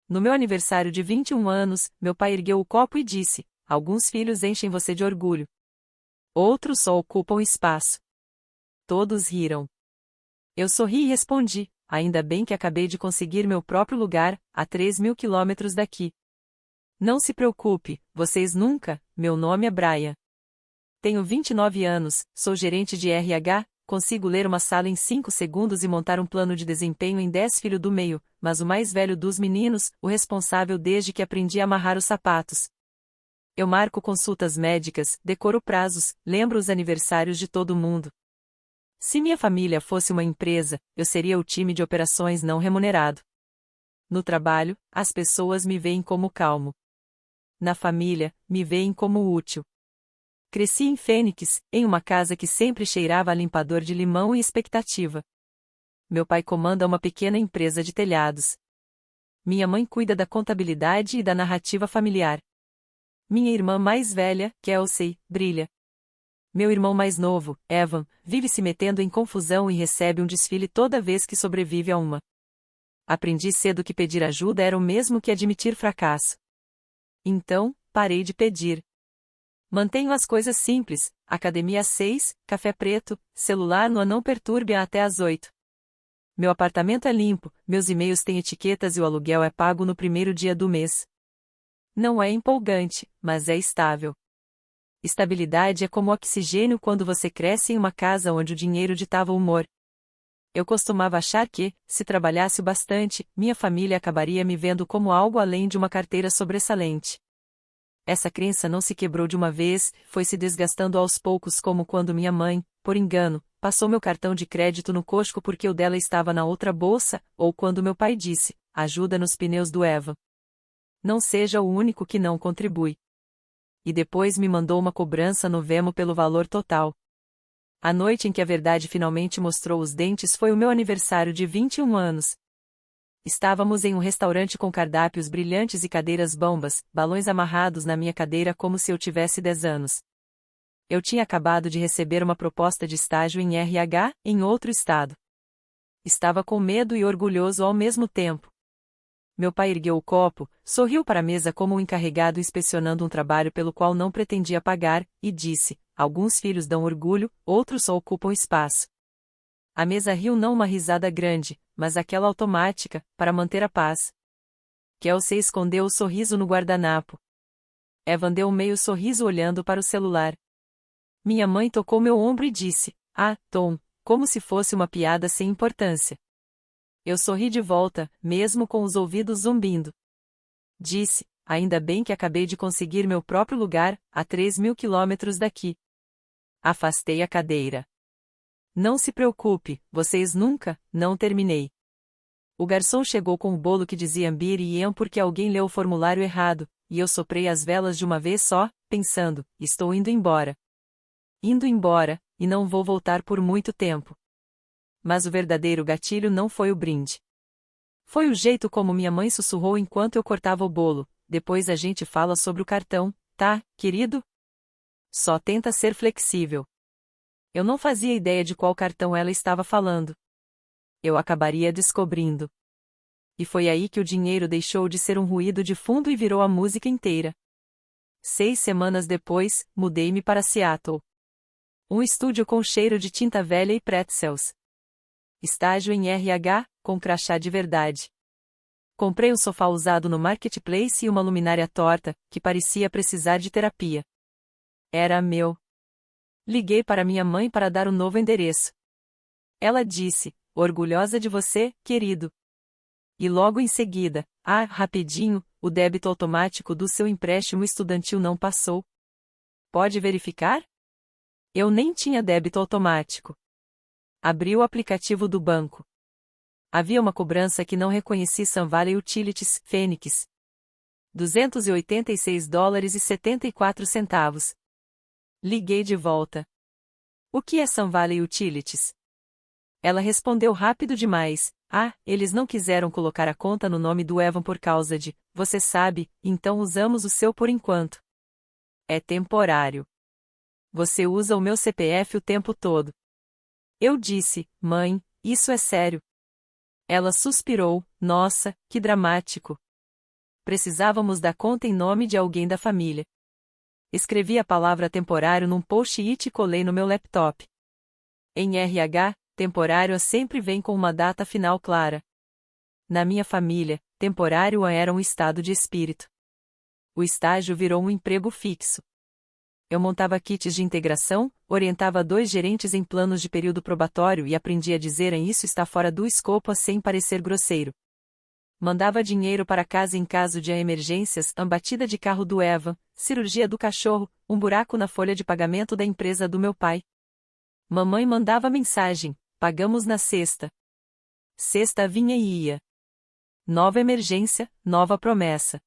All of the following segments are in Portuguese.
No meu aniversário de 21 anos, meu pai ergueu o copo e disse: alguns filhos enchem você de orgulho. Outros só ocupam espaço. Todos riram. Eu sorri e respondi: ainda bem que acabei de conseguir meu próprio lugar, a 3.000 quilômetros daqui. Não se preocupe, vocês nunca, meu nome é Brian. Tenho 29 anos, sou gerente de RH, consigo ler uma sala em 5 segundos e montar um plano de desempenho em 10 filho do meio, mas o mais velho dos meninos, o responsável desde que aprendi a amarrar os sapatos. Eu marco consultas médicas, decoro prazos, lembro os aniversários de todo mundo. Se minha família fosse uma empresa, eu seria o time de operações não remunerado. No trabalho, as pessoas me veem como calmo. Na família, me veem como útil. Cresci em Fênix, em uma casa que sempre cheirava a limpador de limão e expectativa. Meu pai comanda uma pequena empresa de telhados. Minha mãe cuida da contabilidade e da narrativa familiar. Minha irmã mais velha, Kelsey, brilha. Meu irmão mais novo, Evan, vive se metendo em confusão e recebe um desfile toda vez que sobrevive a uma. Aprendi cedo que pedir ajuda era o mesmo que admitir fracasso. Então, parei de pedir. Mantenho as coisas simples, academia às 6, café preto, celular no não perturbe até às 8. Meu apartamento é limpo, meus e-mails têm etiquetas e o aluguel é pago no primeiro dia do mês. Não é empolgante, mas é estável. Estabilidade é como oxigênio quando você cresce em uma casa onde o dinheiro ditava o humor. Eu costumava achar que, se trabalhasse o bastante, minha família acabaria me vendo como algo além de uma carteira sobressalente. Essa crença não se quebrou de uma vez, foi se desgastando aos poucos, como quando minha mãe, por engano, passou meu cartão de crédito no Costco porque o dela estava na outra bolsa, ou quando meu pai disse: ajuda nos pneus do Eva. Não seja o único que não contribui. E depois me mandou uma cobrança no Venmo pelo valor total. A noite em que a verdade finalmente mostrou os dentes foi o meu aniversário de 21 anos. Estávamos em um restaurante com cardápios brilhantes e cadeiras bombas, balões amarrados na minha cadeira como se eu tivesse 10 anos. Eu tinha acabado de receber uma proposta de estágio em RH, em outro estado. Estava com medo e orgulhoso ao mesmo tempo. Meu pai ergueu o copo, sorriu para a mesa como um encarregado inspecionando um trabalho pelo qual não pretendia pagar, e disse: alguns filhos dão orgulho, outros só ocupam espaço. A mesa riu, não uma risada grande, mas aquela automática, para manter a paz. Kelsey escondeu o sorriso no guardanapo. Evan deu um meio sorriso olhando para o celular. Minha mãe tocou meu ombro e disse: ah, Tom, como se fosse uma piada sem importância. Eu sorri de volta, mesmo com os ouvidos zumbindo. Disse: ainda bem que acabei de conseguir meu próprio lugar, a 3.000 quilômetros daqui. Afastei a cadeira. Não se preocupe, vocês nunca, não terminei. O garçom chegou com o bolo que dizia Ambir e Ian porque alguém leu o formulário errado, e eu soprei as velas de uma vez só, pensando: estou indo embora. Indo embora, e não vou voltar por muito tempo. Mas o verdadeiro gatilho não foi o brinde. Foi o jeito como minha mãe sussurrou enquanto eu cortava o bolo: depois a gente fala sobre o cartão, tá, querido? Só tenta ser flexível. Eu não fazia ideia de qual cartão ela estava falando. Eu acabaria descobrindo. E foi aí que o dinheiro deixou de ser um ruído de fundo e virou a música inteira. 6 semanas depois, mudei-me para Seattle. Um estúdio com cheiro de tinta velha e pretzels. Estágio em RH, com crachá de verdade. Comprei um sofá usado no Marketplace e uma luminária torta, que parecia precisar de terapia. Era meu. Liguei para minha mãe para dar o novo endereço. Ela disse: orgulhosa de você, querido. E logo em seguida: ah, rapidinho, o débito automático do seu empréstimo estudantil não passou. Pode verificar? Eu nem tinha débito automático. Abri o aplicativo do banco. Havia uma cobrança que não reconheci: Sun Valley Utilities, Phoenix. $286,74. Liguei de volta. O que é Sun Valley Utilities? Ela respondeu rápido demais: ah, eles não quiseram colocar a conta no nome do Evan por causa de, você sabe, então usamos o seu por enquanto. É temporário. Você usa o meu CPF o tempo todo. Eu disse: mãe, isso é sério. Ela suspirou: nossa, que dramático. Precisávamos da conta em nome de alguém da família. Escrevi a palavra temporário num post-it e colei no meu laptop. Em RH, temporário sempre vem com uma data final clara. Na minha família, temporário era um estado de espírito. O estágio virou um emprego fixo. Eu montava kits de integração, orientava 2 gerentes em planos de período probatório e aprendi a dizer isso está fora do escopo sem parecer grosseiro. Mandava dinheiro para casa em caso de emergências, batida de carro do Eva, cirurgia do cachorro, um buraco na folha de pagamento da empresa do meu pai. Mamãe mandava mensagem, pagamos na sexta. Sexta vinha e ia. Nova emergência, nova promessa.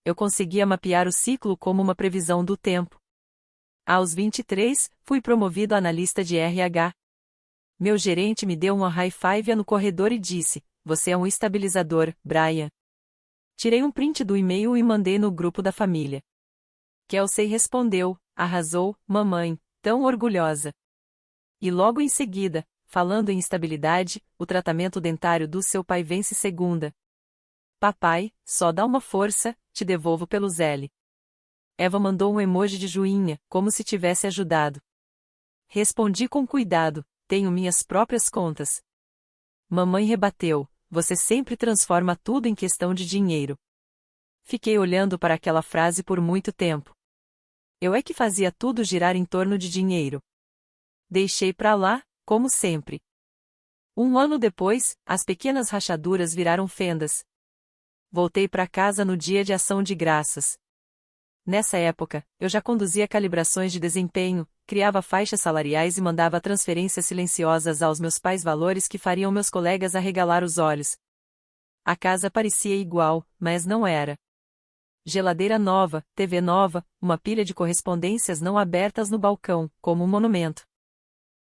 Eu conseguia mapear o ciclo como uma previsão do tempo. Aos 23, fui promovido a analista de RH. Meu gerente me deu uma high five no corredor e disse: "Você é um estabilizador, Brian." Tirei um print do e-mail e mandei no grupo da família. Kelsey respondeu: "Arrasou, mamãe, tão orgulhosa." E logo em seguida, falando em estabilidade, o tratamento dentário do seu pai vence segunda. "Papai, só dá uma força, te devolvo pelo Zelle." Eva mandou um emoji de joinha, como se tivesse ajudado. Respondi com cuidado: "Tenho minhas próprias contas." Mamãe rebateu: "Você sempre transforma tudo em questão de dinheiro." Fiquei olhando para aquela frase por muito tempo. Eu é que fazia tudo girar em torno de dinheiro. Deixei pra lá, como sempre. Um ano depois, as pequenas rachaduras viraram fendas. Voltei para casa no dia de Ação de Graças. Nessa época, eu já conduzia calibrações de desempenho, criava faixas salariais e mandava transferências silenciosas aos meus pais, valores que fariam meus colegas arregalar os olhos. A casa parecia igual, mas não era. Geladeira nova, TV nova, uma pilha de correspondências não abertas no balcão, como um monumento.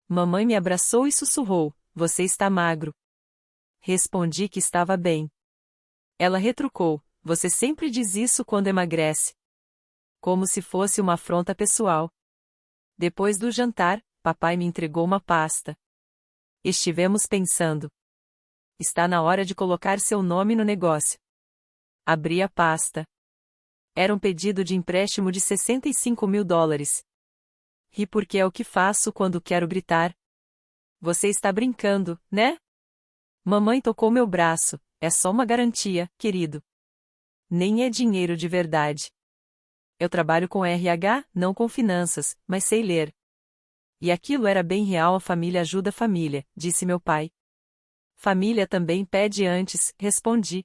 Mamãe me abraçou e sussurrou: "Você está magro." Respondi que estava bem. Ela retrucou: "Você sempre diz isso quando emagrece." Como se fosse uma afronta pessoal. Depois do jantar, papai me entregou uma pasta. Estivemos pensando. Está na hora de colocar seu nome no negócio. Abri a pasta. Era um pedido de empréstimo de $65.000. Ri porque é o que faço quando quero gritar. Você está brincando, né? Mamãe tocou meu braço: "É só uma garantia, querido. Nem é dinheiro de verdade. Eu trabalho com RH, não com finanças, mas sei ler." E aquilo era bem real. A família ajuda a família, disse meu pai. Família também pede antes, respondi.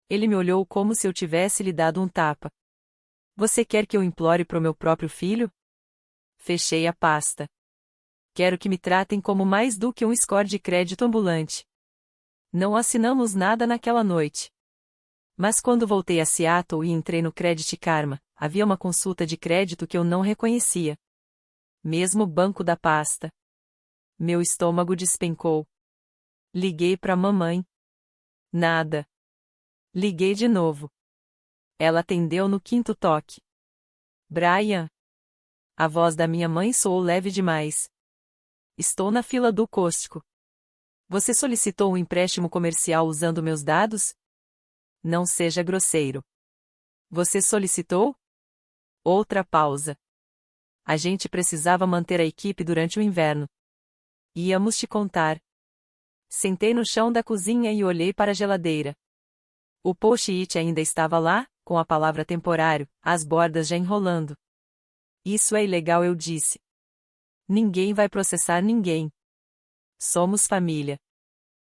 Ele me olhou como se eu tivesse lhe dado um tapa. Você quer que eu implore pro meu próprio filho? Fechei a pasta. Quero que me tratem como mais do que um score de crédito ambulante. Não assinamos nada naquela noite. Mas quando voltei a Seattle e entrei no Credit Karma, havia uma consulta de crédito que eu não reconhecia. Mesmo banco da pasta. Meu estômago despencou. Liguei para mamãe. Nada. Liguei de novo. Ela atendeu no 5º toque. "Brian." A voz da minha mãe soou leve demais. "Estou na fila do Costco. Você solicitou um empréstimo comercial usando meus dados?" "Não seja grosseiro." "Você solicitou?" Outra pausa. A gente precisava manter a equipe durante o inverno. "Íamos te contar." Sentei no chão da cozinha e olhei para a geladeira. O post-it ainda estava lá, com a palavra temporário, as bordas já enrolando. "Isso é ilegal", eu disse. "Ninguém vai processar ninguém. Somos família."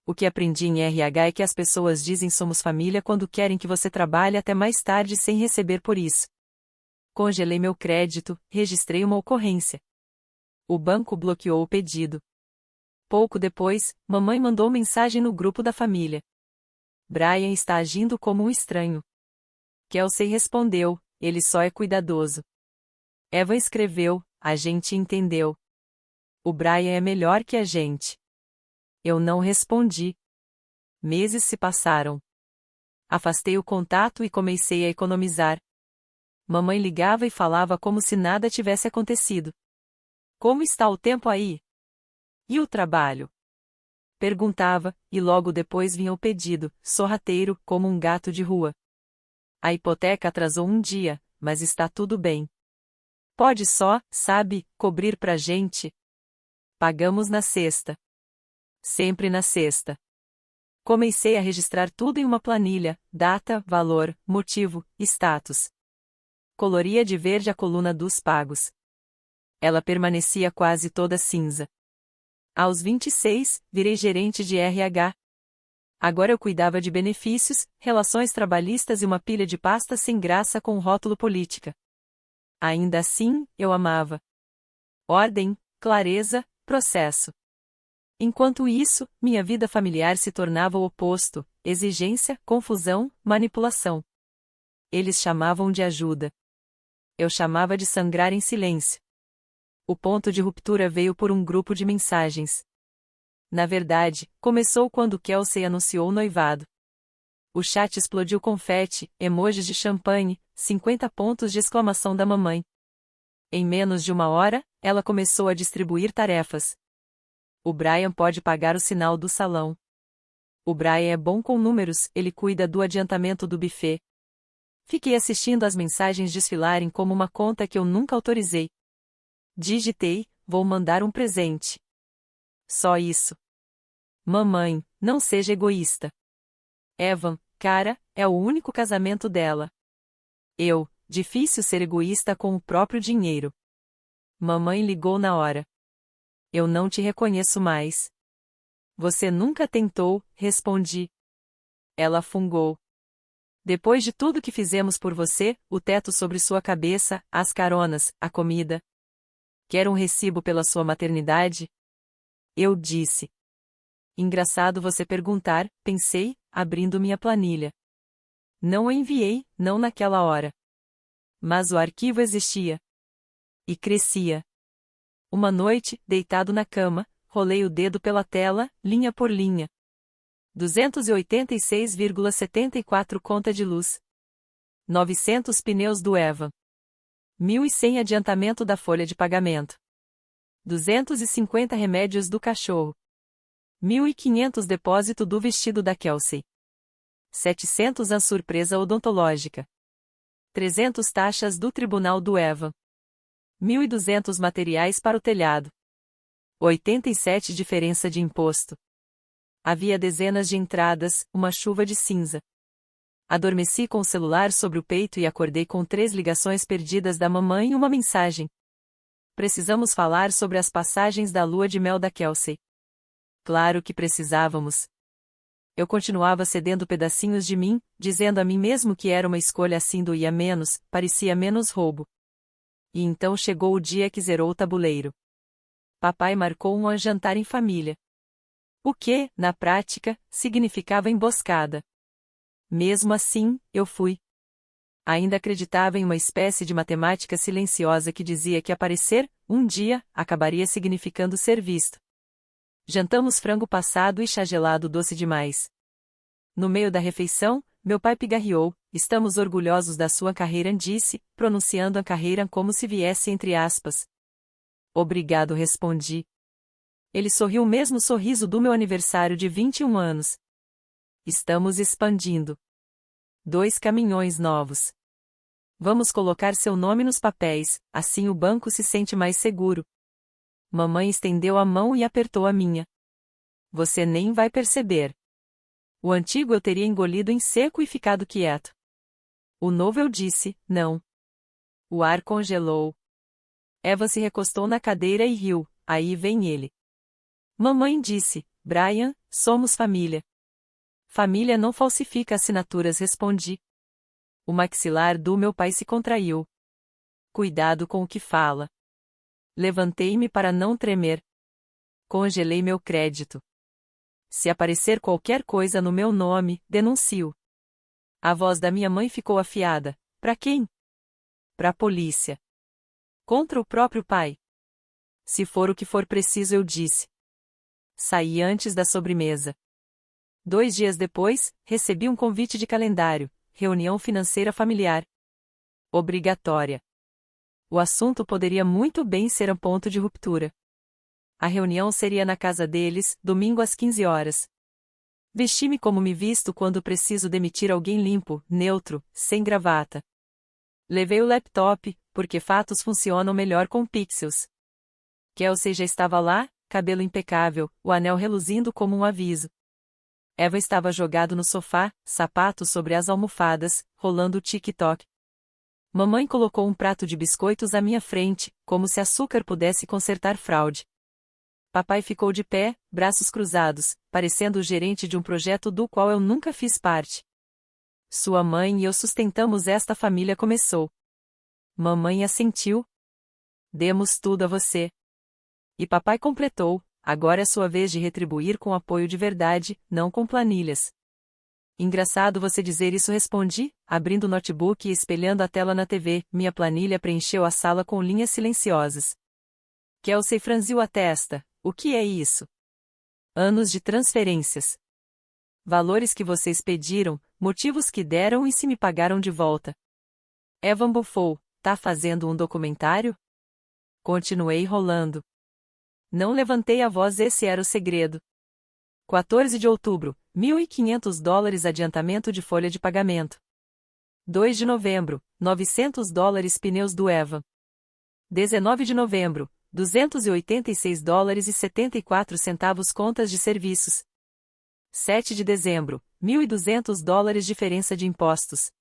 O que aprendi em RH é que as pessoas dizem somos família quando querem que você trabalhe até mais tarde sem receber por isso. Congelei meu crédito, registrei uma ocorrência. O banco bloqueou o pedido. Pouco depois, mamãe mandou mensagem no grupo da família. "Brian está agindo como um estranho." Kelsey respondeu: "Ele só é cuidadoso." Eva escreveu: "A gente entendeu. O Brian é melhor que a gente." Eu não respondi. Meses se passaram. Afastei o contato e comecei a economizar. Mamãe ligava e falava como se nada tivesse acontecido. "Como está o tempo aí? E o trabalho?" Perguntava, e logo depois vinha o pedido, sorrateiro, como um gato de rua. A hipoteca atrasou um dia, mas está tudo bem. Pode só, sabe, cobrir pra gente. Pagamos na sexta. Sempre na sexta. Comecei a registrar tudo em uma planilha: data, valor, motivo, status. Coloria de verde a coluna dos pagos. Ela permanecia quase toda cinza. Aos 26, virei gerente de RH. Agora eu cuidava de benefícios, relações trabalhistas e uma pilha de pastas sem graça com o rótulo política. Ainda assim, eu amava. Ordem, clareza, processo. Enquanto isso, minha vida familiar se tornava o oposto: exigência, confusão, manipulação. Eles chamavam de ajuda. Eu chamava de sangrar em silêncio. O ponto de ruptura veio por um grupo de mensagens. Na verdade, começou quando Kelsey anunciou o noivado. O chat explodiu confete, emojis de champanhe, 50 pontos de exclamação da mamãe. Em menos de uma hora, ela começou a distribuir tarefas. O Brian pode pagar o sinal do salão. O Brian é bom com números, ele cuida do adiantamento do buffet. Fiquei assistindo as mensagens desfilarem como uma conta que eu nunca autorizei. Digitei: vou mandar um presente. Só isso. Mamãe, não seja egoísta. Evan, cara, é o único casamento dela. Difícil ser egoísta com o próprio dinheiro. Mamãe ligou na hora. Eu não te reconheço mais. Você nunca tentou, respondi. Ela fungou. Depois de tudo que fizemos por você, o teto sobre sua cabeça, as caronas, a comida. Quer um recibo pela sua maternidade? Eu disse. Engraçado você perguntar, pensei, abrindo minha planilha. Não o enviei, não naquela hora. Mas o arquivo existia. E crescia. Uma noite, deitado na cama, rolei o dedo pela tela, linha por linha. 286,74 conta de luz. 900 pneus do Evan. 1.100 adiantamento da folha de pagamento. 250 remédios do cachorro. 1.500 depósito do vestido da Kelsey. 700 a surpresa odontológica. 300 taxas do tribunal do Evan. 1.200 materiais para o telhado. 87 diferença de imposto. Havia dezenas de entradas, uma chuva de cinza. Adormeci com o celular sobre o peito e acordei com 3 ligações perdidas da mamãe e uma mensagem. Precisamos falar sobre as passagens da lua de mel da Kelsey. Claro que precisávamos. Eu continuava cedendo pedacinhos de mim, dizendo a mim mesmo que era uma escolha assim doía menos, parecia menos roubo. E então chegou o dia que zerou o tabuleiro. Papai marcou um jantar em família. O que, na prática, significava emboscada. Mesmo assim, eu fui. Ainda acreditava em uma espécie de matemática silenciosa que dizia que aparecer, um dia, acabaria significando ser visto. Jantamos frango passado e chá gelado doce demais. No meio da refeição, meu pai pigarreou: estamos orgulhosos da sua carreira, disse, pronunciando a carreira como se viesse entre aspas. Obrigado, respondi. Ele sorriu o mesmo sorriso do meu aniversário de 21 anos. Estamos expandindo. 2 caminhões novos. Vamos colocar seu nome nos papéis, assim o banco se sente mais seguro. Mamãe estendeu a mão e apertou a minha. Você nem vai perceber. O antigo eu teria engolido em seco e ficado quieto. O novo eu disse, não. O ar congelou. Eva se recostou na cadeira e riu, aí vem ele. Mamãe disse, Brian, somos família. Família não falsifica assinaturas, respondi. O maxilar do meu pai se contraiu. Cuidado com o que fala. Levantei-me para não tremer. Congelei meu crédito. Se aparecer qualquer coisa no meu nome, denuncio. A voz da minha mãe ficou afiada. Pra quem? Pra polícia. Contra o próprio pai. Se for o que for preciso, eu disse. Saí antes da sobremesa. 2 dias depois, recebi um convite de calendário, reunião financeira familiar. Obrigatória. O assunto poderia muito bem ser um ponto de ruptura. A reunião seria na casa deles, domingo às 15 horas. Vesti-me como me visto quando preciso demitir alguém limpo, neutro, sem gravata. Levei o laptop, porque fatos funcionam melhor com pixels. Kelsey já estava lá, cabelo impecável, o anel reluzindo como um aviso. Evan estava jogado no sofá, sapatos sobre as almofadas, rolando o TikTok. Mamãe colocou um prato de biscoitos à minha frente, como se açúcar pudesse consertar fraude. Papai ficou de pé, braços cruzados, parecendo o gerente de um projeto do qual eu nunca fiz parte. Sua mãe e eu sustentamos esta família começou. Mamãe assentiu. Demos tudo a você. E papai completou, agora é sua vez de retribuir com apoio de verdade, não com planilhas. Engraçado você dizer isso, respondi, abrindo o notebook e espelhando a tela na TV, minha planilha preencheu a sala com linhas silenciosas. Kelsey franziu a testa, o que é isso? Anos de transferências. Valores que vocês pediram, motivos que deram e se me pagaram de volta. Evan bufou, tá fazendo um documentário? Continuei rolando. Não levantei a voz, esse era o segredo. 14 de outubro, $1.500 adiantamento de folha de pagamento. 2 de novembro, $900 pneus do Evan. 19 de novembro, $286,74 contas de serviços. 7 de dezembro, $1.200 diferença de impostos.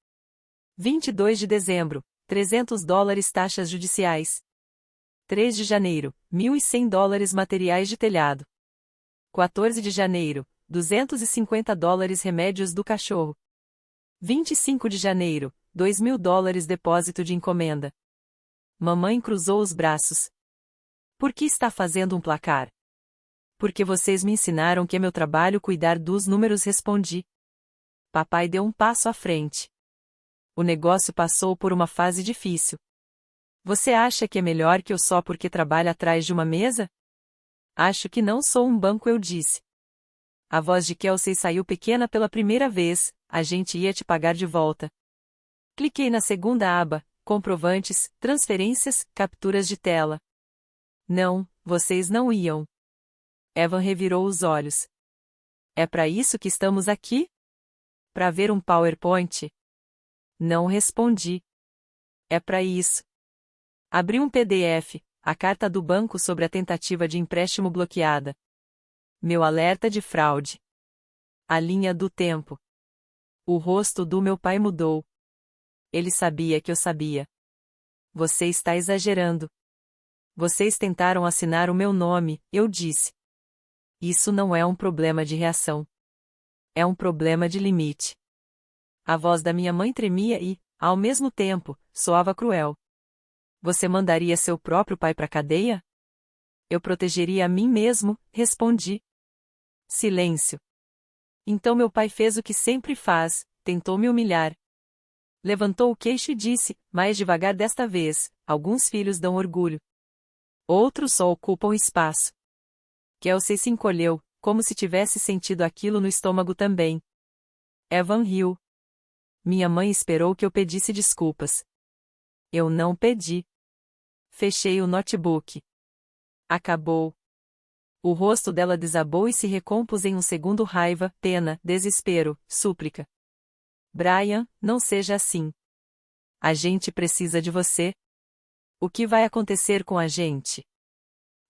22 de dezembro, $300 taxas judiciais. 3 de janeiro, $1.100 materiais de telhado. 14 de janeiro, $250 remédios do cachorro. 25 de janeiro, $2.000 depósito de encomenda. Mamãe cruzou os braços. Por que está fazendo um placar? Porque vocês me ensinaram que é meu trabalho cuidar dos números, respondi. Papai deu um passo à frente. O negócio passou por uma fase difícil. Você acha que é melhor que eu só porque trabalho atrás de uma mesa? Acho que não sou um banco, eu disse. A voz de Kelsey saiu pequena pela primeira vez, a gente ia te pagar de volta. Cliquei na segunda aba, comprovantes, transferências, capturas de tela. Não, vocês não iam. Evan revirou os olhos. É para isso que estamos aqui? Para ver um PowerPoint? Não respondi. É para isso. Abri um PDF, a carta do banco sobre a tentativa de empréstimo bloqueada. Meu alerta de fraude. A linha do tempo. O rosto do meu pai mudou. Ele sabia que eu sabia. Você está exagerando. Vocês tentaram assinar o meu nome, eu disse. Isso não é um problema de reação. É um problema de limite. A voz da minha mãe tremia e, ao mesmo tempo, soava cruel. Você mandaria seu próprio pai para a cadeia? Eu protegeria a mim mesmo, respondi. Silêncio. Então meu pai fez o que sempre faz, tentou me humilhar. Levantou o queixo e disse, mais devagar desta vez, alguns filhos dão orgulho. Outros só ocupam espaço. Kelsey se encolheu, como se tivesse sentido aquilo no estômago também. Evan riu. Minha mãe esperou que eu pedisse desculpas. Eu não pedi. Fechei o notebook. Acabou. O rosto dela desabou e se recompôs em um segundo: raiva, pena, desespero, súplica. Brian, não seja assim. A gente precisa de você. O que vai acontecer com a gente?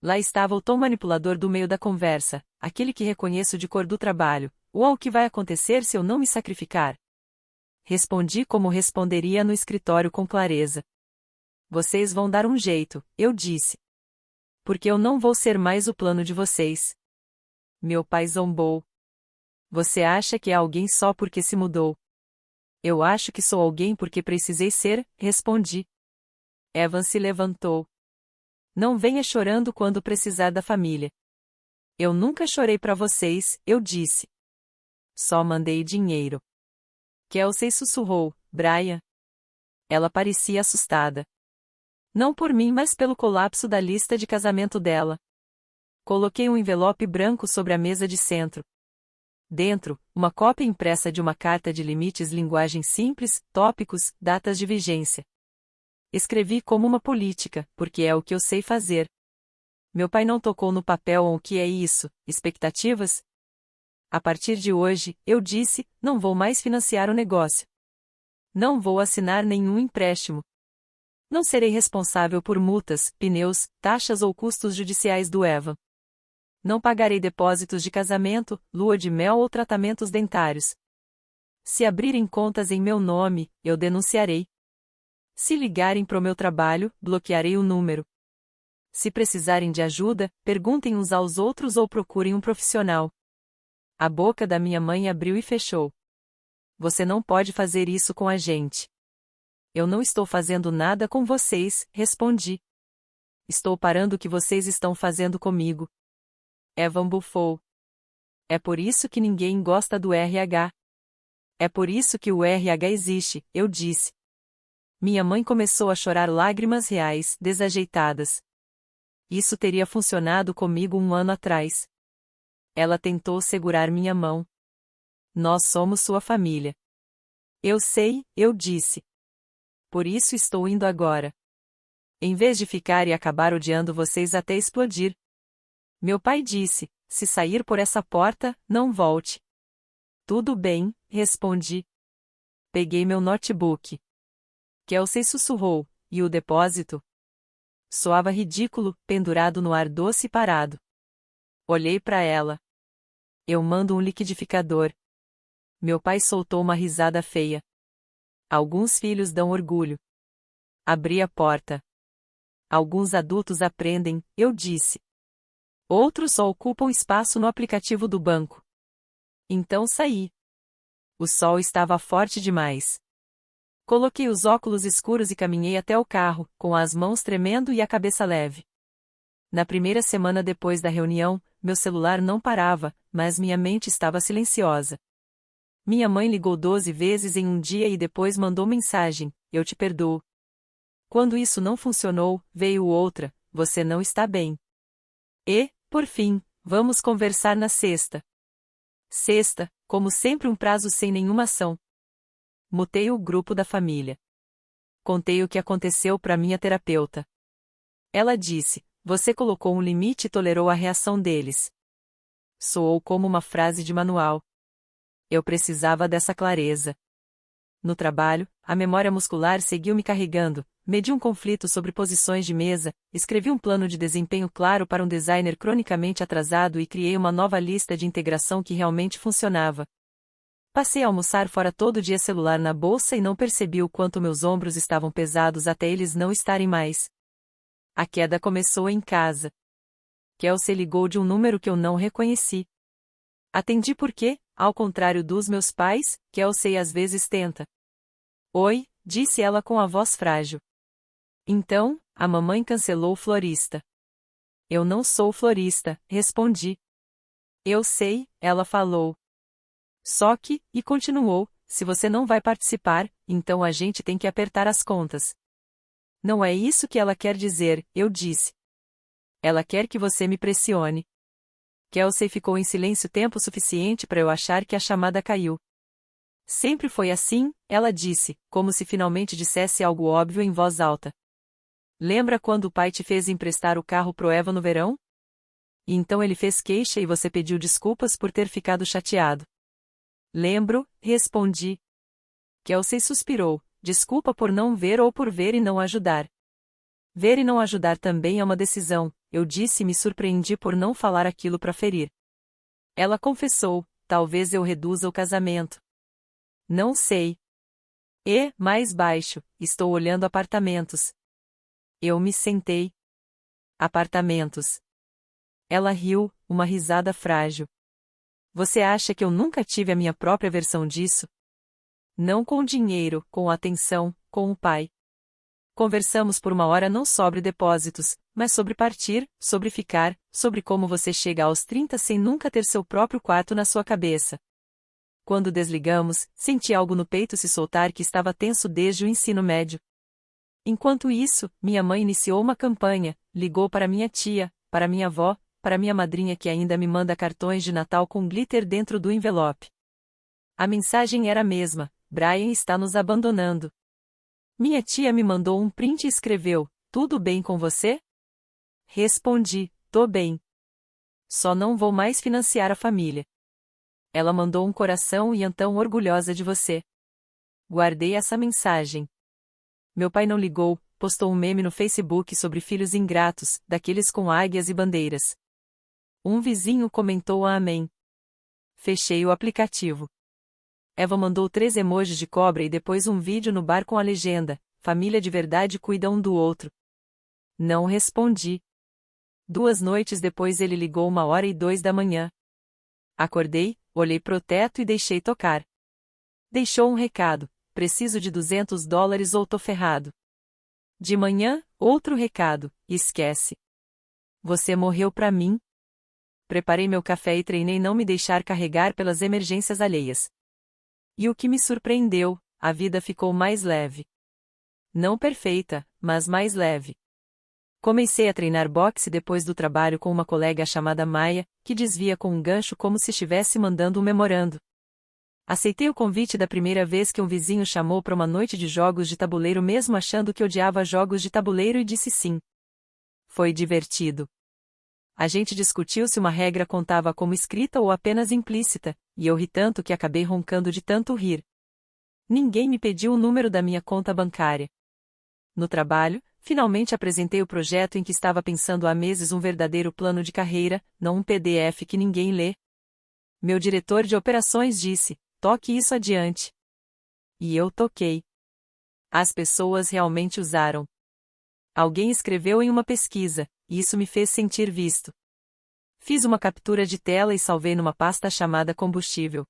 Lá estava o tom manipulador do meio da conversa, aquele que reconheço de cor do trabalho. Uau, o que vai acontecer se eu não me sacrificar? Respondi como responderia no escritório com clareza. Vocês vão dar um jeito, eu disse. Porque eu não vou ser mais o plano de vocês. Meu pai zombou. Você acha que é alguém só porque se mudou? Eu acho que sou alguém porque precisei ser, respondi. Evan se levantou. Não venha chorando quando precisar da família. Eu nunca chorei para vocês, eu disse. Só mandei dinheiro. Kelsey sussurrou, Brian. Ela parecia assustada. Não por mim, mas pelo colapso da lista de casamento dela. Coloquei um envelope branco sobre a mesa de centro. Dentro, uma cópia impressa de uma carta de limites, linguagem simples, tópicos, datas de vigência. Escrevi como uma política, porque é o que eu sei fazer. Meu pai não tocou no papel. O que é isso? Expectativas? A partir de hoje, eu disse, não vou mais financiar o negócio. Não vou assinar nenhum empréstimo. Não serei responsável por multas, pneus, taxas ou custos judiciais do Evan. Não pagarei depósitos de casamento, lua de mel ou tratamentos dentários. Se abrirem contas em meu nome, eu denunciarei. Se ligarem pro meu trabalho, bloquearei o número. Se precisarem de ajuda, perguntem uns aos outros ou procurem um profissional. A boca da minha mãe abriu e fechou. Você não pode fazer isso com a gente. Eu não estou fazendo nada com vocês, respondi. Estou parando o que vocês estão fazendo comigo. Evan bufou. É por isso que ninguém gosta do RH. É por isso que o RH existe, eu disse. Minha mãe começou a chorar lágrimas reais, desajeitadas. Isso teria funcionado comigo 1 ano atrás. Ela tentou segurar minha mão. Nós somos sua família. Eu sei, eu disse. Por isso estou indo agora. Em vez de ficar e acabar odiando vocês até explodir. Meu pai disse, se sair por essa porta, não volte. Tudo bem, respondi. Peguei meu notebook. Kelsey sussurrou, e o depósito? Soava ridículo, pendurado no ar doce e parado. Olhei para ela. Eu mando um liquidificador. Meu pai soltou uma risada feia. Alguns filhos dão orgulho. Abri a porta. Alguns adultos aprendem, eu disse. Outros só ocupam espaço no aplicativo do banco. Então saí. O sol estava forte demais. Coloquei os óculos escuros e caminhei até o carro, com as mãos tremendo e a cabeça leve. Na primeira semana depois da reunião, meu celular não parava, mas minha mente estava silenciosa. Minha mãe ligou 12 vezes em um dia e depois mandou mensagem: eu te perdoo. Quando isso não funcionou, veio outra: você não está bem. E, por fim, vamos conversar na sexta. Sexta, como sempre, um prazo sem nenhuma ação. Mutei o grupo da família. Contei o que aconteceu para minha terapeuta. Ela disse: você colocou um limite e tolerou a reação deles. Soou como uma frase de manual. Eu precisava dessa clareza. No trabalho, a memória muscular seguiu me carregando, medi um conflito sobre posições de mesa, escrevi um plano de desempenho claro para um designer cronicamente atrasado e criei uma nova lista de integração que realmente funcionava. Passei a almoçar fora todo dia, celular na bolsa, e não percebi o quanto meus ombros estavam pesados até eles não estarem mais. A queda começou em casa. Kelsey ligou de um número que eu não reconheci. Atendi porque, ao contrário dos meus pais, Kelsey às vezes tenta. Oi, disse ela com a voz frágil. Então, a mamãe cancelou o florista. Eu não sou florista, respondi. Eu sei, ela falou. Só que, e continuou, se você não vai participar, então a gente tem que apertar as contas. Não é isso que ela quer dizer, eu disse. Ela quer que você me pressione. Kelsey ficou em silêncio tempo suficiente para eu achar que a chamada caiu. Sempre foi assim, ela disse, como se finalmente dissesse algo óbvio em voz alta. Lembra quando o pai te fez emprestar o carro pro Eva no verão? E então ele fez queixa e você pediu desculpas por ter ficado chateado. Lembro, respondi. Kelsey suspirou, desculpa por não ver ou por ver e não ajudar. Ver e não ajudar também é uma decisão, eu disse e me surpreendi por não falar aquilo para ferir. Ela confessou, talvez eu reduza o casamento. Não sei. E, mais baixo, estou olhando apartamentos. Eu me sentei. Apartamentos. Ela riu, uma risada frágil. Você acha que eu nunca tive a minha própria versão disso? Não com dinheiro, com atenção, com o pai. Conversamos por 1 hora não sobre depósitos, mas sobre partir, sobre ficar, sobre como você chega aos 30 sem nunca ter seu próprio quarto na sua cabeça. Quando desligamos, senti algo no peito se soltar que estava tenso desde o ensino médio. Enquanto isso, minha mãe iniciou uma campanha, ligou para minha tia, para minha avó, para minha madrinha que ainda me manda cartões de Natal com glitter dentro do envelope. A mensagem era a mesma: Brian está nos abandonando. Minha tia me mandou um print e escreveu: tudo bem com você? Respondi: tô bem. Só não vou mais financiar a família. Ela mandou um coração e então orgulhosa de você. Guardei essa mensagem. Meu pai não ligou, postou um meme no Facebook sobre filhos ingratos, daqueles com águias e bandeiras. Um vizinho comentou amém. Fechei o aplicativo. Eva mandou 3 emojis de cobra e depois um vídeo no bar com a legenda: família de verdade cuida um do outro. Não respondi. 2 noites depois ele ligou 1h02 da manhã. Acordei, olhei pro teto e deixei tocar. Deixou um recado: preciso de $200 ou tô ferrado. De manhã, outro recado: esquece. Você morreu pra mim. Preparei meu café e treinei não me deixar carregar pelas emergências alheias. E o que me surpreendeu, a vida ficou mais leve. Não perfeita, mas mais leve. Comecei a treinar boxe depois do trabalho com uma colega chamada Maia, que desvia com um gancho como se estivesse mandando um memorando. Aceitei o convite da primeira vez que um vizinho chamou para uma noite de jogos de tabuleiro mesmo achando que odiava jogos de tabuleiro e disse sim. Foi divertido. A gente discutiu se uma regra contava como escrita ou apenas implícita, e eu ri tanto que acabei roncando de tanto rir. Ninguém me pediu o número da minha conta bancária. No trabalho, finalmente apresentei o projeto em que estava pensando há meses, um verdadeiro plano de carreira, não um PDF que ninguém lê. Meu diretor de operações disse: toque isso adiante. E eu toquei. As pessoas realmente usaram. Alguém escreveu em uma pesquisa, e isso me fez sentir visto. Fiz uma captura de tela e salvei numa pasta chamada combustível.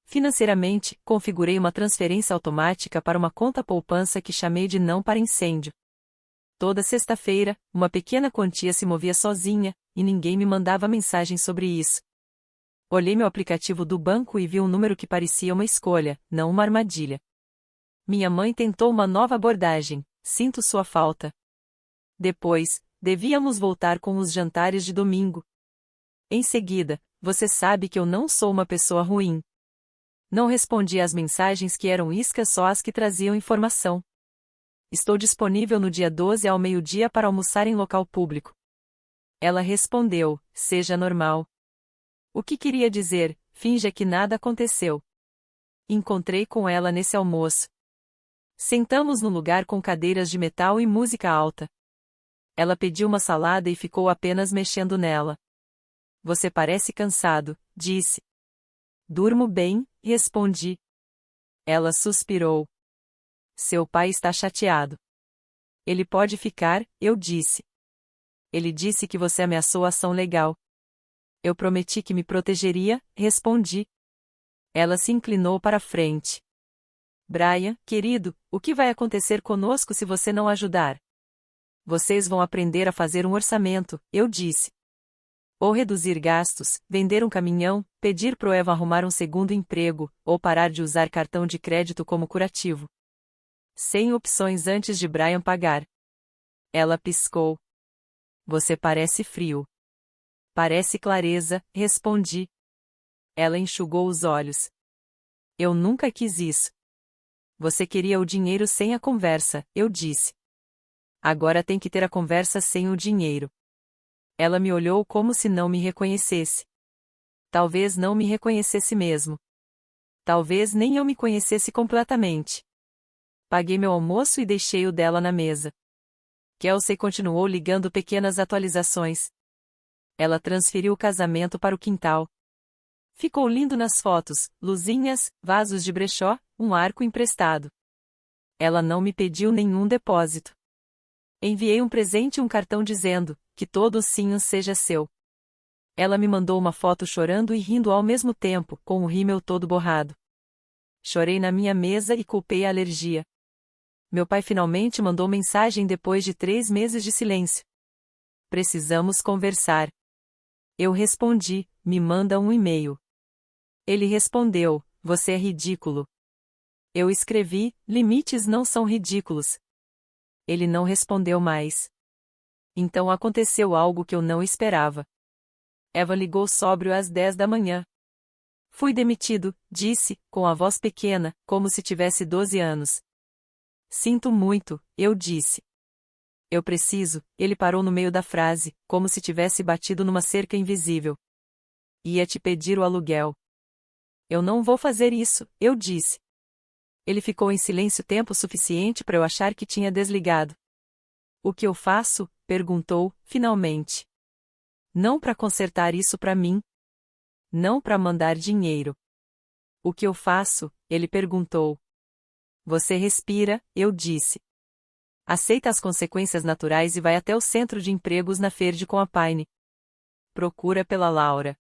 Financeiramente, configurei uma transferência automática para uma conta poupança que chamei de não para incêndio. Toda sexta-feira, uma pequena quantia se movia sozinha, e ninguém me mandava mensagem sobre isso. Olhei meu aplicativo do banco e vi um número que parecia uma escolha, não uma armadilha. Minha mãe tentou uma nova abordagem: sinto sua falta. Depois, devíamos voltar com os jantares de domingo. Em seguida, você sabe que eu não sou uma pessoa ruim. Não respondi às mensagens que eram iscas, só as que traziam informação. Estou disponível no dia 12 ao meio-dia para almoçar em local público. Ela respondeu: seja normal. O que queria dizer? Finja que nada aconteceu. Encontrei com ela nesse almoço. Sentamos no lugar com cadeiras de metal e música alta. Ela pediu uma salada e ficou apenas mexendo nela. Você parece cansado, disse. Durmo bem, respondi. Ela suspirou. Seu pai está chateado. Ele pode ficar, eu disse. Ele disse que você ameaçou a ação legal. Eu prometi que me protegeria, respondi. Ela se inclinou para a frente. Brian, querido, o que vai acontecer conosco se você não ajudar? Vocês vão aprender a fazer um orçamento, eu disse. Ou reduzir gastos, vender um caminhão, pedir pro Eva arrumar um segundo emprego, ou parar de usar cartão de crédito como curativo. 100 opções antes de Brian pagar. Ela piscou. Você parece frio. Parece clareza, respondi. Ela enxugou os olhos. Eu nunca quis isso. Você queria o dinheiro sem a conversa, eu disse. Agora tem que ter a conversa sem o dinheiro. Ela me olhou como se não me reconhecesse. Talvez não me reconhecesse mesmo. Talvez nem eu me conhecesse completamente. Paguei meu almoço e deixei o dela na mesa. Kelsey continuou ligando pequenas atualizações. Ela transferiu o casamento para o quintal. Ficou lindo nas fotos, luzinhas, vasos de brechó, um arco emprestado. Ela não me pediu nenhum depósito. Enviei um presente e um cartão dizendo: que todo o sim seja seu. Ela me mandou uma foto chorando e rindo ao mesmo tempo, com o rímel todo borrado. Chorei na minha mesa e culpei a alergia. Meu pai finalmente mandou mensagem depois de 3 meses de silêncio. Precisamos conversar. Eu respondi: me manda um e-mail. Ele respondeu: você é ridículo. Eu escrevi: limites não são ridículos. Ele não respondeu mais. Então aconteceu algo que eu não esperava. Eva ligou sóbrio às 10 da manhã. Fui demitido, disse, com a voz pequena, como se tivesse 12 anos. Sinto muito, eu disse. Eu preciso, ele parou no meio da frase, como se tivesse batido numa cerca invisível. Ia te pedir o aluguel. Eu não vou fazer isso, eu disse. Ele ficou em silêncio tempo suficiente para eu achar que tinha desligado. O que eu faço? Perguntou, finalmente. Não para consertar isso para mim. Não para mandar dinheiro. O que eu faço? Ele perguntou. Você respira, eu disse. Aceita as consequências naturais e vai até o centro de empregos na Ferde com a Paine. Procura pela Laura.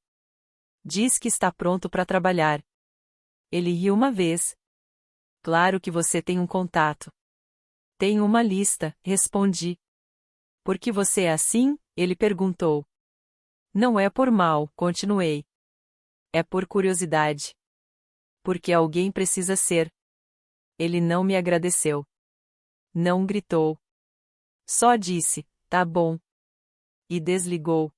Diz que está pronto para trabalhar. Ele riu uma vez. Claro que você tem um contato. Tenho uma lista, respondi. Por que você é assim? Ele perguntou. Não é por mal, continuei. É por curiosidade. Porque alguém precisa ser. Ele não me agradeceu. Não gritou. Só disse, tá bom. E desligou.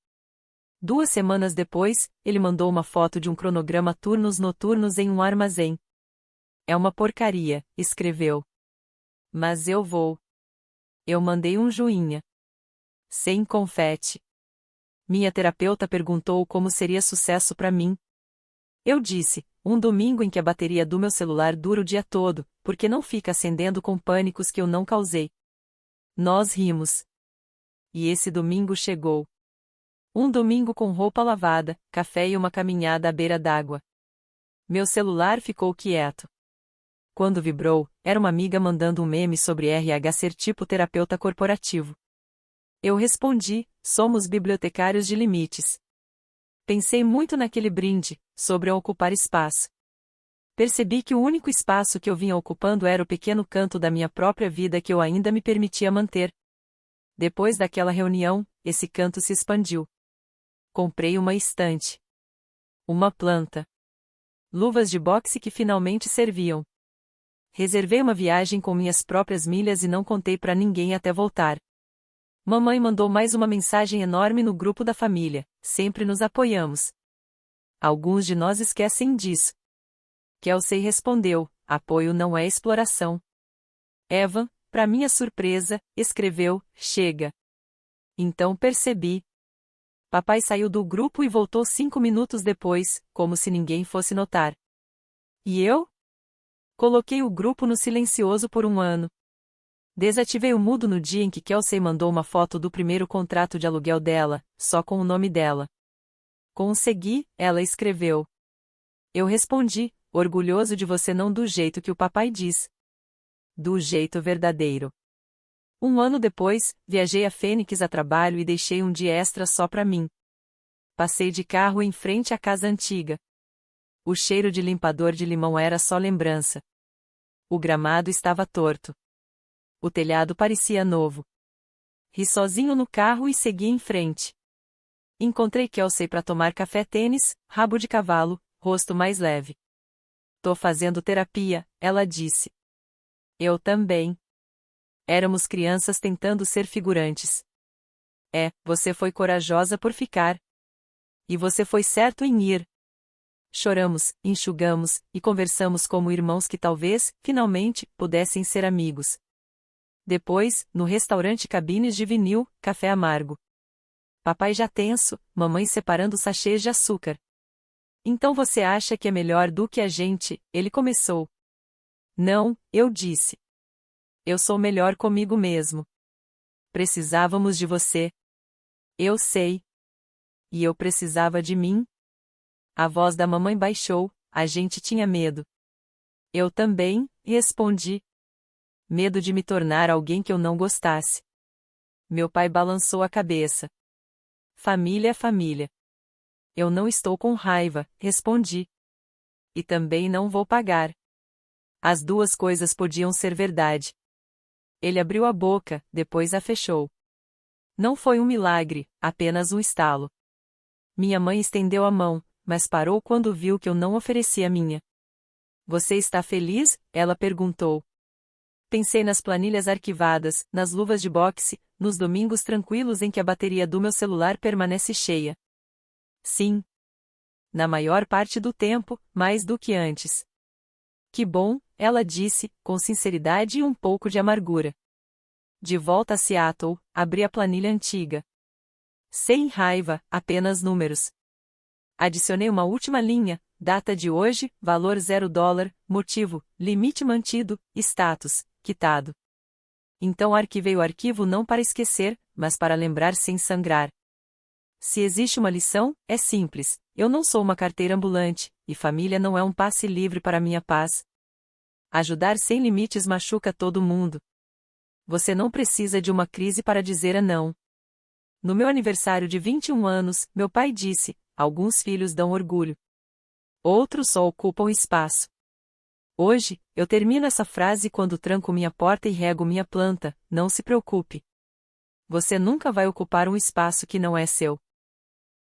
2 semanas depois, ele mandou uma foto de um cronograma turnos noturnos em um armazém. É uma porcaria, escreveu. Mas eu vou. Eu mandei um joinha. Sem confete. Minha terapeuta perguntou como seria sucesso para mim. Eu disse, um domingo em que a bateria do meu celular dura o dia todo, porque não fica acendendo com pânicos que eu não causei. Nós rimos. E esse domingo chegou. Um domingo com roupa lavada, café e uma caminhada à beira d'água. Meu celular ficou quieto. Quando vibrou, era uma amiga mandando um meme sobre RH ser tipo terapeuta corporativo. Eu respondi, somos bibliotecários de limites. Pensei muito naquele brinde, sobre ocupar espaço. Percebi que o único espaço que eu vinha ocupando era o pequeno canto da minha própria vida que eu ainda me permitia manter. Depois daquela reunião, esse canto se expandiu. Comprei uma estante. Uma planta. Luvas de boxe que finalmente serviam. Reservei uma viagem com minhas próprias milhas e não contei para ninguém até voltar. Mamãe mandou mais uma mensagem enorme no grupo da família, sempre nos apoiamos. Alguns de nós esquecem disso. Kelsey respondeu, apoio não é exploração. Evan, para minha surpresa, escreveu, chega. Então percebi. Papai saiu do grupo e voltou 5 minutos depois, como se ninguém fosse notar. E eu? Coloquei o grupo no silencioso por 1 ano. Desativei o mudo no dia em que Kelsey mandou uma foto do primeiro contrato de aluguel dela, só com o nome dela. Consegui, ela escreveu. Eu respondi, orgulhoso de você não do jeito que o papai diz. Do jeito verdadeiro. 1 ano depois, viajei a Fênix a trabalho e deixei um dia extra só pra mim. Passei de carro em frente à casa antiga. O cheiro de limpador de limão era só lembrança. O gramado estava torto. O telhado parecia novo. Ri sozinho no carro e segui em frente. Encontrei Kelsey para tomar café tênis, rabo de cavalo, rosto mais leve. Tô fazendo terapia, ela disse. Eu também. Éramos crianças tentando ser figurantes. Você foi corajosa por ficar. E você foi certo em ir. Choramos, enxugamos, e conversamos como irmãos que talvez, finalmente, pudessem ser amigos. Depois, no restaurante Cabines de Vinil, café amargo. Papai já tenso, mamãe separando sachês de açúcar. Então você acha que é melhor do que a gente? Ele começou. Não, eu disse. Eu sou melhor comigo mesmo. Precisávamos de você. Eu sei. E eu precisava de mim? A voz da mamãe baixou, a gente tinha medo. Eu também, respondi. Medo de me tornar alguém que eu não gostasse. Meu pai balançou a cabeça. Família é família. Eu não estou com raiva, respondi. E também não vou pagar. As duas coisas podiam ser verdade. Ele abriu a boca, depois a fechou. Não foi um milagre, apenas um estalo. Minha mãe estendeu a mão, mas parou quando viu que eu não ofereci a minha. Você está feliz? Ela perguntou. Pensei nas planilhas arquivadas, nas luvas de boxe, nos domingos tranquilos em que a bateria do meu celular permanece cheia. Sim. Na maior parte do tempo, mais do que antes. Que bom, ela disse, com sinceridade e um pouco de amargura. De volta a Seattle, abri a planilha antiga. Sem raiva, apenas números. Adicionei uma última linha, Data de hoje, valor $0, motivo, limite mantido, status, quitado. Então arquivei o arquivo não para esquecer, mas para lembrar sem sangrar. Se existe uma lição, é simples: eu não sou uma carteira ambulante, e família não é um passe livre para minha paz. Ajudar sem limites machuca todo mundo. Você não precisa de uma crise para dizer não. No meu aniversário de 21 anos, meu pai disse: alguns filhos dão orgulho. Outros só ocupam espaço. Hoje, eu termino essa frase quando tranco minha porta e rego minha planta: não se preocupe. Você nunca vai ocupar um espaço que não é seu.